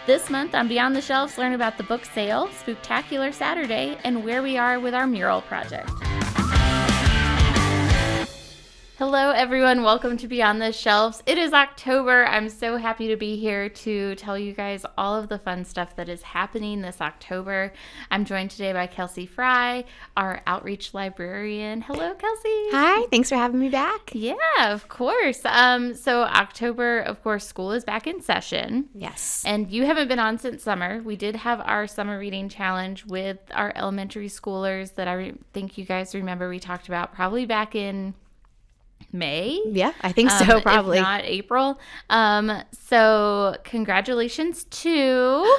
This month on Beyond the Shelves, learn about the book sale, Spooktacular Saturday, and where we are with our mural project. Hello, everyone. Welcome to Beyond the Shelves. It is October. I'm so happy to be here to tell you guys all of the fun stuff that is happening this October. I'm joined today by Kelsey Fry, our outreach librarian. Hello, Kelsey. Hi. Thanks for having me back. Yeah, of course. So October, of course, school is back in session. Yes. And you haven't been on since summer. We did have our summer reading challenge with our elementary schoolers that I think you guys remember we talked about probably back in May. Yeah, I think so, probably. If not April. So congratulations to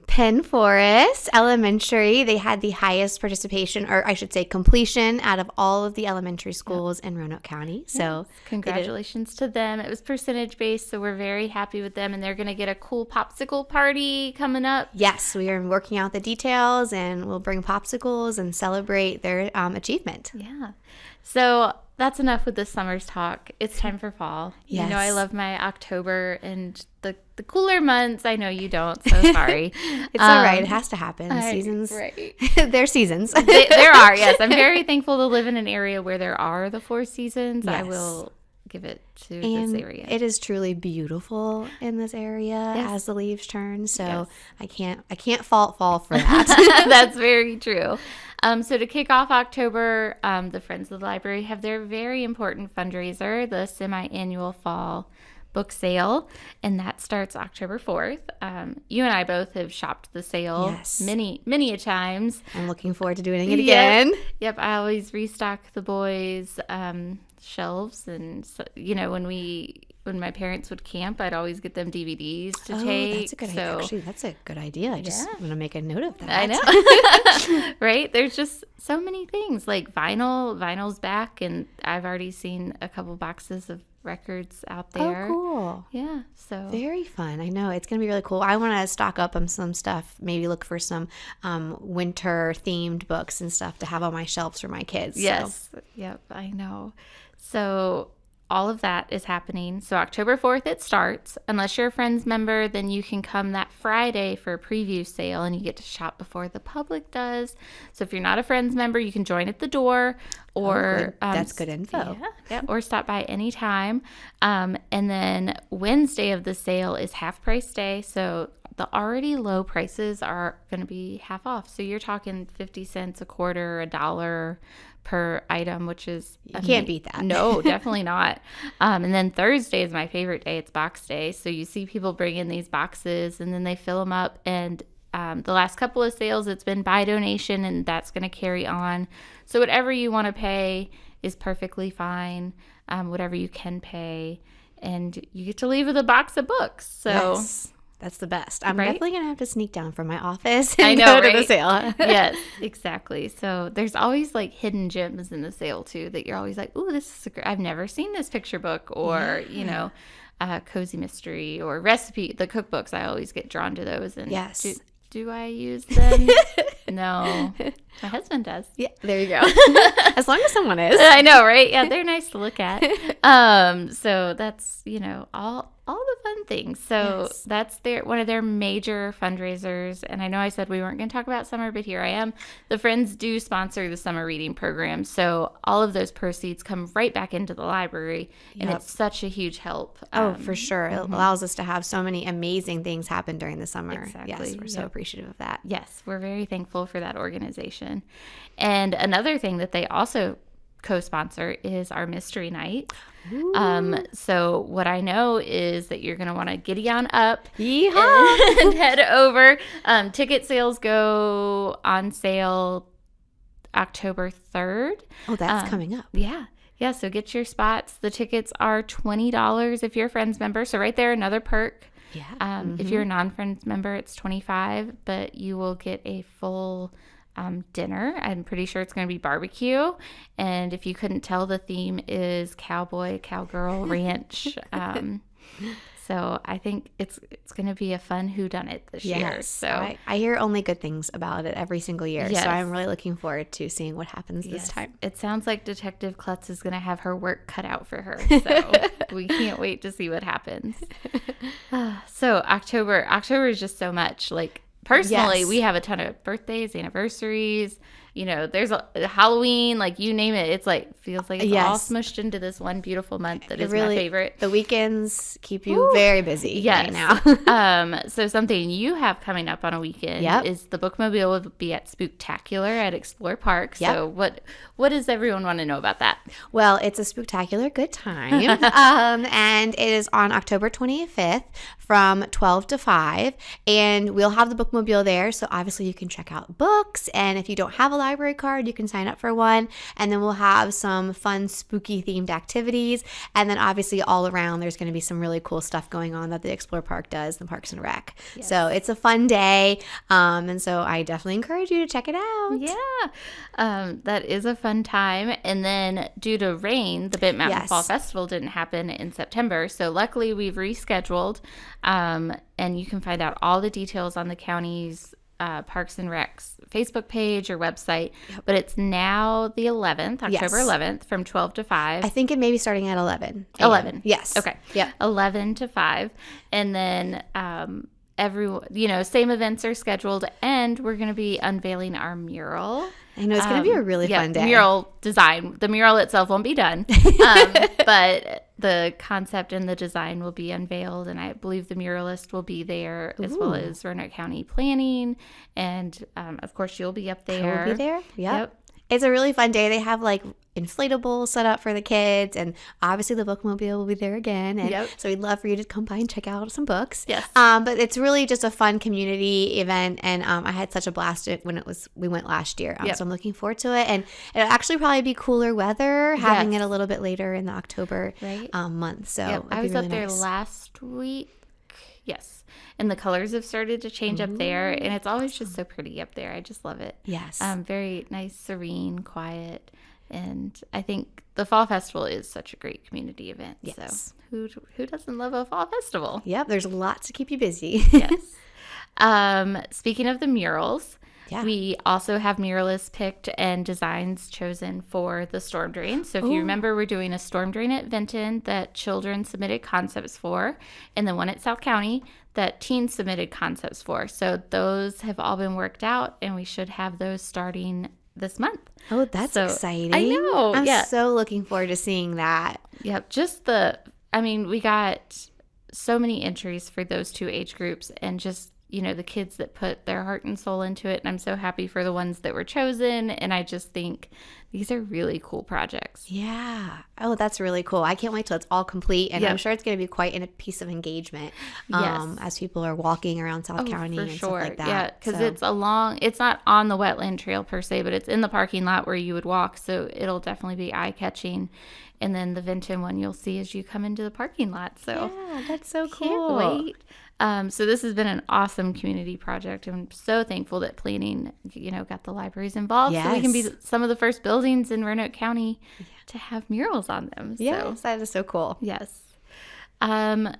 Penn Forest Elementary. They had the highest participation, or I should say completion, out of all of the elementary schools in Roanoke County. So congratulations to them. It was percentage based, so we're very happy with them, and they're going to get a cool popsicle party coming up. Yes, we are working out the details, and we'll bring popsicles and celebrate their achievement. Yeah. So that's enough with this summer's talk. It's time for fall. Yes. You know I love my October and the cooler months. I know you don't, so sorry. It's all right. It has to happen. Seasons. Right. They're seasons. There are, yes. I'm very thankful to live in an area where there are the 4 seasons. Yes. I will give it to and this area. It is truly beautiful in this area as the leaves turn. So I can't fault fall for that. That's very true. So to kick off October, the Friends of the Library have their very important fundraiser, the semi-annual fall book sale, and that starts October 4th. You and I both have shopped the sale many a times. I'm looking forward to doing it again. Yep. I always restock the boys' shelves, and so, you know, when my parents would camp, I'd always get them DVDs to take. That's a good idea. Actually, that's a good idea. I just want to make a note of that. I know. Right? There's just so many things. Like vinyl's back, and I've already seen a couple boxes of records out there. Oh, cool. Yeah. So very fun. I know. It's going to be really cool. I want to stock up on some stuff, maybe look for some winter-themed books and stuff to have on my shelves for my kids. Yes. So. Yep. I know. So all of that is happening. So October 4th it starts. Unless you're a Friends member, then you can come that Friday for a preview sale, and you get to shop before the public does. So if you're not a Friends member, you can join at the door, or that's good info. Yeah, or stop by anytime. And then Wednesday of the sale is half price day. So the already low prices are going to be half off. So you're talking 50 cents, a quarter, $1 per item, which is you can't beat that. No, definitely not. And then Thursday is my favorite day. It's box day. So you see people bring in these boxes, and then they fill them up. And the last couple of sales, it's been by donation, and that's going to carry on. So whatever you want to pay is perfectly fine. Whatever you can pay, and you get to leave with a box of books. So. Yes. That's the best. I'm definitely going to have to sneak down from my office and go to the sale. Yes, exactly. So there's always like hidden gems in the sale too that you're always like, ooh, this is I've never seen this picture book, or, you know, cozy mystery or recipe, the cookbooks. I always get drawn to those. And yes. Do I use them? No. My husband does. Yeah, there you go. As long as someone is. I know, right? Yeah, they're nice to look at. So that's, you know, all the fun things. So that's one of their major fundraisers. And I know I said we weren't going to talk about summer, but here I am. The Friends do sponsor the summer reading program. So all of those proceeds come right back into the library. And it's such a huge help. For sure. It allows us to have so many amazing things happen during the summer. Exactly. Yes, we're so appreciative of that. Yes, we're very thankful for that organization. And another thing that they also co-sponsor is our mystery night. So what I know is that you're going to want to giddy on up and head over. Ticket sales go on sale October 3rd. Oh, that's coming up. Yeah. Yeah, so get your spots. The tickets are $20 if you're a Friends member. So right there, another perk. Yeah. If you're a non-Friends member, it's $25, but you will get a full dinner. I'm pretty sure it's going to be barbecue. And if you couldn't tell, the theme is cowboy, cowgirl, ranch. So I think it's going to be a fun whodunit this year. So I hear only good things about it every single year. Yes. So I'm really looking forward to seeing what happens this time. It sounds like Detective Klutz is going to have her work cut out for her. So we can't wait to see what happens. So October is just so much. Like personally, we have a ton of birthdays, anniversaries. There's a Halloween, like you name it. It's like feels like it's all smushed into this one beautiful month that is my favorite. The weekends keep you very busy right now. So something you have coming up on a weekend is the Bookmobile will be at Spooktacular at Explore Park. Yep. So what does everyone want to know about that? Well, it's a spooktacular good time. And it is on October 25th from 12 to 5. And we'll have the Bookmobile there. So obviously you can check out books. And if you don't have a library card, you can sign up for one. And then we'll have some fun spooky themed activities. And then obviously all around there's going to be some really cool stuff going on that the Explore Park does, the Parks and Rec. Yes. So it's a fun day. And so I definitely encourage you to check it out. Yeah. That is a fun time. And then due to rain, the Bent Mountain Fall Festival didn't happen in September. So luckily we've rescheduled. And you can find out all the details on the county's Parks and Rec's Facebook page or website. Yep. But it's now the 11th, October 11th, from 12 to 5. I think it may be starting at 11. 11. Yes. Okay. Yeah. 11 to 5. And then same events are scheduled, and we're going to be unveiling our mural. I know it's going to be a really fun day. Mural design. The mural itself won't be done, but the concept and the design will be unveiled, and I believe the muralist will be there as well as Roanoke County Planning, and of course you'll be up there. I will be there. Yep. It's a really fun day. They have like inflatables set up for the kids, and obviously the Bookmobile will be there again. And so we'd love for you to come by and check out some books. Yes. But it's really just a fun community event, and I had such a blast when we went last year. So I'm looking forward to it, and it'll actually probably be cooler weather having it a little bit later in the October month. So I was up there last week. Yes. And the colors have started to change up there, and it's always just so pretty up there. I just love it. Yes. Very nice, serene, quiet, and I think the Fall Festival is such a great community event. Yes. So who doesn't love a Fall Festival? Yep, there's lots to keep you busy. Yes. Speaking of the murals, we also have muralists picked and designs chosen for the storm drain. So if you remember, we're doing a storm drain at Vinton that children submitted concepts for, and the one at South County that teens submitted concepts for. So those have all been worked out, and we should have those starting this month. Oh, that's exciting. I know. I'm so looking forward to seeing that. Yep. We got so many entries for those two age groups, and just the kids that put their heart and soul into it. And I'm so happy for the ones that were chosen. And I just think these are really cool projects. Yeah. Oh, that's really cool. I can't wait till it's all complete. And I'm sure it's going to be quite a piece of engagement as people are walking around South County and stuff like that. Yeah, because it's not on the wetland trail per se, but it's in the parking lot where you would walk. So it'll definitely be eye-catching. And then the Vinton one you'll see as you come into the parking lot. So yeah, that's so cool. Can't wait. So this has been an awesome community project. I'm so thankful that planning, got the libraries involved. Yes. So we can be some of the first buildings in Roanoke County to have murals on them. Yes, that is so cool. Yes. On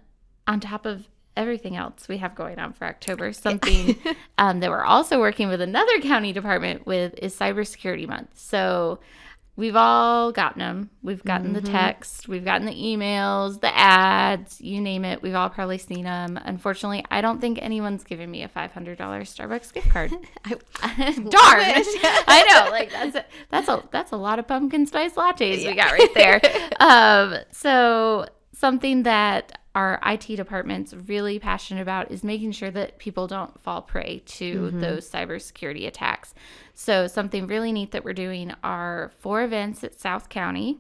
top of everything else we have going on for October, something that we're also working with another county department with is Cybersecurity Month. So we've all gotten them. We've gotten the text. We've gotten the emails, the ads, you name it. We've all probably seen them. Unfortunately, I don't think anyone's given me a $500 Starbucks gift card. Darn. I know. Like that's a lot of pumpkin spice lattes we got right there. So something that our IT department's really passionate about is making sure that people don't fall prey to those cybersecurity attacks. So something really neat that we're doing are 4 events at South County.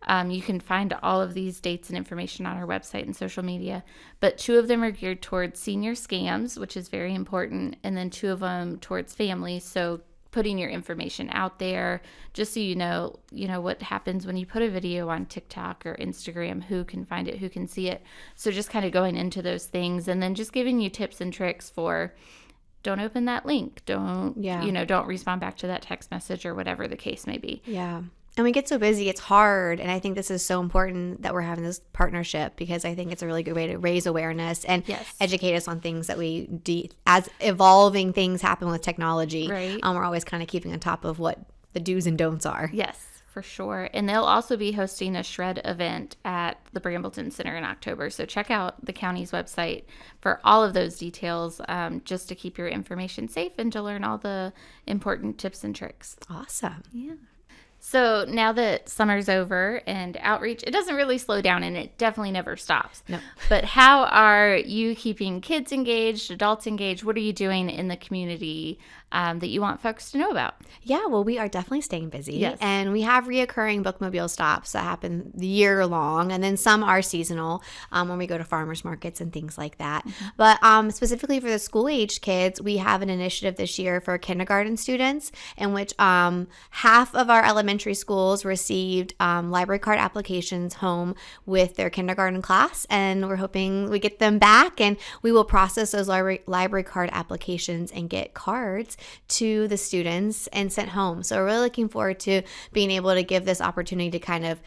You can find all of these dates and information on our website and social media, but 2 of them are geared towards senior scams, which is very important, and then 2 of them towards families. So putting your information out there just so you know what happens when you put a video on TikTok or Instagram, who can find it, who can see it. So just kind of going into those things, and then just giving you tips and tricks for don't open that link, don't respond back to that text message or whatever the case may be. Yeah. And we get so busy, it's hard. And I think this is so important that we're having this partnership, because I think it's a really good way to raise awareness and educate us on things that as evolving things happen with technology. Right. We're always kind of keeping on top of what the do's and don'ts are. Yes, for sure. And they'll also be hosting a shred event at the Brambleton Center in October. So check out the county's website for all of those details, just to keep your information safe and to learn all the important tips and tricks. Awesome. Yeah. So now that summer's over and outreach, it doesn't really slow down, and it definitely never stops. No. But how are you keeping kids engaged, adults engaged? What are you doing in the community that you want folks to know about? Yeah, well, we are definitely staying busy. Yes. And we have reoccurring bookmobile stops that happen year long. And then some are seasonal when we go to farmers markets and things like that. Mm-hmm. But specifically for the school-aged kids, we have an initiative this year for kindergarten students in which half of our elementary schools received library card applications home with their kindergarten class. And we're hoping we get them back, and we will process those library card applications and get cards to the students and sent home. So we're really looking forward to being able to give this opportunity to kind of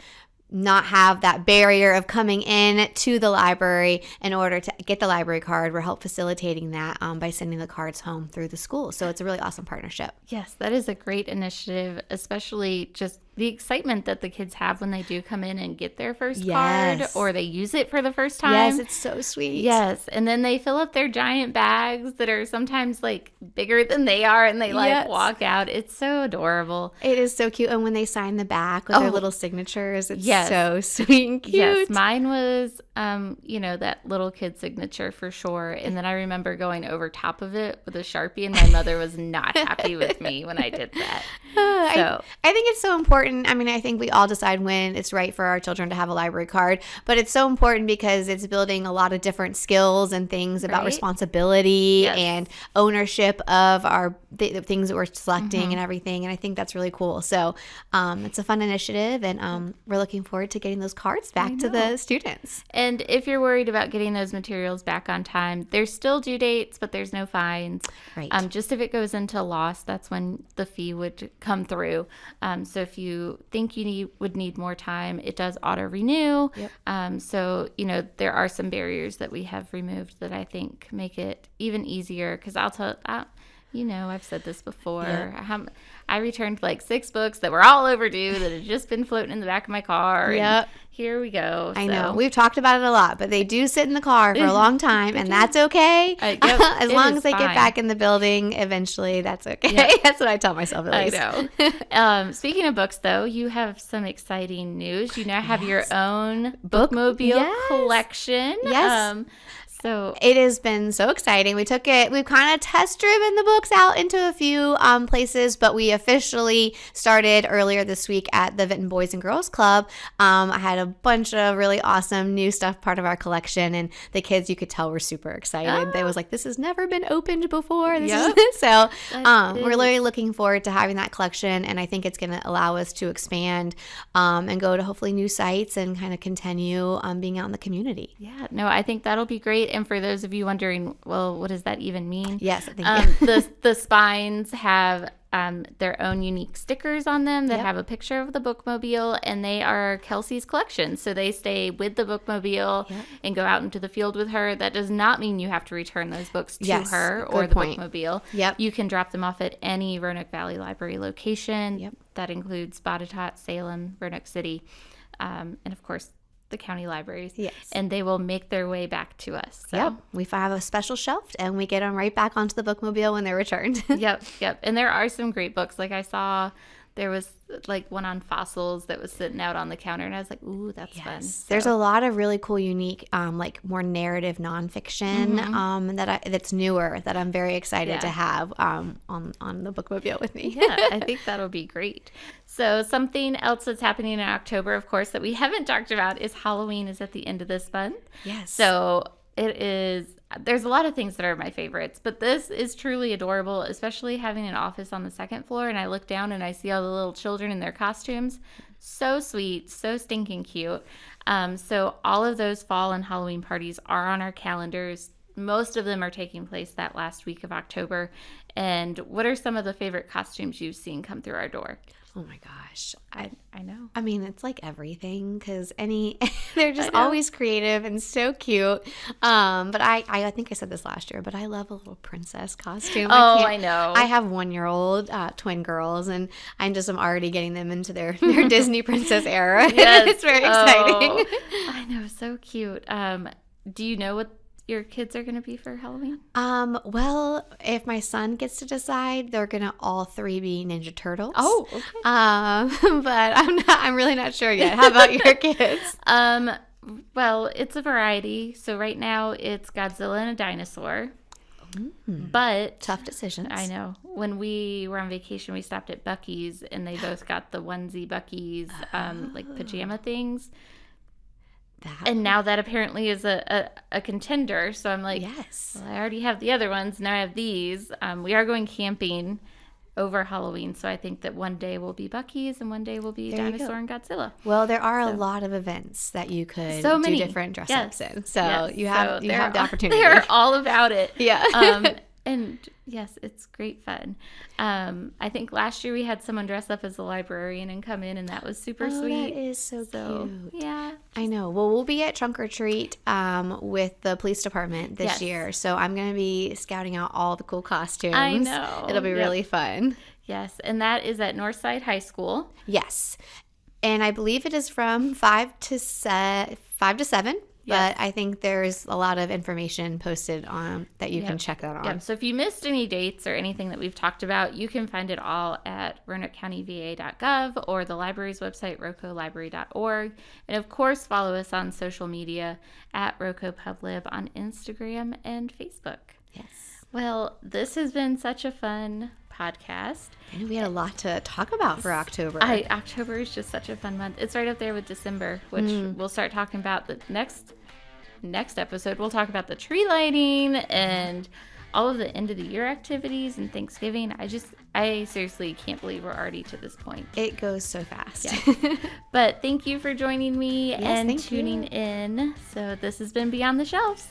not have that barrier of coming in to the library in order to get the library card. We're help facilitating that by sending the cards home through the school. So it's a really awesome partnership. Yes, that is a great initiative, especially just the excitement that the kids have when they do come in and get their first card, or they use it for the first time. Yes, it's so sweet. Yes, and then they fill up their giant bags that are sometimes like bigger than they are, and they walk out. It's so adorable. It is so cute. And when they sign the back with their little signatures, it's so sweet and cute. Yes, mine was, that little kid signature for sure. And then I remember going over top of it with a Sharpie, and my mother was not happy with me when I did that. I think it's so important. I mean, I think we all decide when it's right for our children to have a library card, but it's so important because it's building a lot of different skills and things about responsibility and ownership of the things that we're selecting and everything. And I think that's really cool. So it's a fun initiative, and we're looking forward to getting those cards back to the students. And if you're worried about getting those materials back on time, there's still due dates, but there's no fines. Right. Just if it goes into loss, that's when the fee would come through. So if you think you would need more time, it does auto renew. Yep. So there are some barriers that we have removed that I think make it even easier, because I've said this before. Yep. I returned like 6 books that were all overdue that had just been floating in the back of my car. Yep. And here we go. I know. We've talked about it a lot, but they do sit in the car for a long time, and that's okay. As long as they get back in the building eventually, that's okay. Yep. That's what I tell myself at least. I know. Speaking of books, though, you have some exciting news. You now have your own bookmobile collection. Yes. So it has been so exciting. We've kind of test driven the books out into a few places, but we officially started earlier this week at the Vinton Boys and Girls Club. I had a bunch of really awesome new stuff part of our collection, and the kids, you could tell, were super excited. They was like, this has never been opened before. So we're really looking forward to having that collection, and I think it's going to allow us to expand and go to hopefully new sites and kind of continue being out in the community. Yeah, no, I think that'll be great. And for those of you wondering, well, what does that even mean? Yes, I think the spines have their own unique stickers on them that have a picture of the bookmobile, and they are Kelsey's collection. So they stay with the bookmobile and go out into the field with her. That does not mean you have to return those books to her or the bookmobile. Yep. You can drop them off at any Roanoke Valley Library location. Yep. That includes Botetourt, Salem, Roanoke City, and of course the county libraries. Yes. And they will make their way back to us. So. Yep. We have a special shelf, and we get them right back onto the bookmobile when they're returned. Yep. And there are some great books. Like I saw there was like one on fossils that was sitting out on the counter, and I was like, ooh, that's fun. So. There's a lot of really cool, unique, like more narrative nonfiction that's newer that I'm very excited to have on the bookmobile with me. Yeah, I think that'll be great. So something else that's happening in October, of course, that we haven't talked about is Halloween is at the end of this month. Yes. So there's a lot of things that are my favorites, but this is truly adorable, especially having an office on the second floor, and I look down and I see all the little children in their costumes. So sweet, so stinking cute. So all of those fall and Halloween parties are on our calendars. most of them are taking place that last week of October. And what are some of the favorite costumes you've seen come through our door? Oh my gosh. I know. I mean, it's like everything because they're just always creative and so cute. But I think I said this last year, but I love a little princess costume. I know. I have 1-year-old twin girls, and I'm already getting them into their Disney princess era. Yes. It's very exciting. I know, so cute. Do you know what your kids are going to be for Halloween? Well, if my son gets to decide, they're gonna all 3 be Ninja Turtles. Oh, okay. But I'm really not sure yet. How about your kids? Well, it's a variety. So right now it's Godzilla and a dinosaur. But Tough decisions. I know. When we were on vacation, we stopped at Buc-ee's, and they both got the onesie Buc-ee's, like pajama things. And now that apparently is a contender. So I'm like, yes. Well, I already have the other ones. Now I have these. We are going camping over Halloween. So I think that one day will be Buc-ee's and one day will be Dinosaur and Godzilla. Well, there are a lot of events that you could do different dress ups in. So you have the opportunity. They're all about it. Yeah. And yes, it's great fun. I think last year we had someone dress up as a librarian and come in, and that was super sweet. That is so cute. Yeah. I know. Well, we'll be at Trunk or Treat with the police department this year. So I'm going to be scouting out all the cool costumes. I know. It'll be really fun. Yes. And that is at Northside High School. Yes. And I believe it is from 5 to 7. But I think there's a lot of information posted on that you can check that on. Yeah. So if you missed any dates or anything that we've talked about, you can find it all at RoanokeCountyVA.gov or the library's website, rocolibrary.org. And of course, follow us on social media at RocoPubLib on Instagram and Facebook. Yes. Well, this has been such a fun podcast. I know we had a lot to talk about for October. October is just such a fun month. It's right up there with December, which we'll start talking about the next episode. We'll talk about the tree lighting and all of the end of the year activities and Thanksgiving. I seriously can't believe we're already to this point. It goes so fast. Yeah. But thank you for joining me and tuning in. So this has been Beyond the Shelves.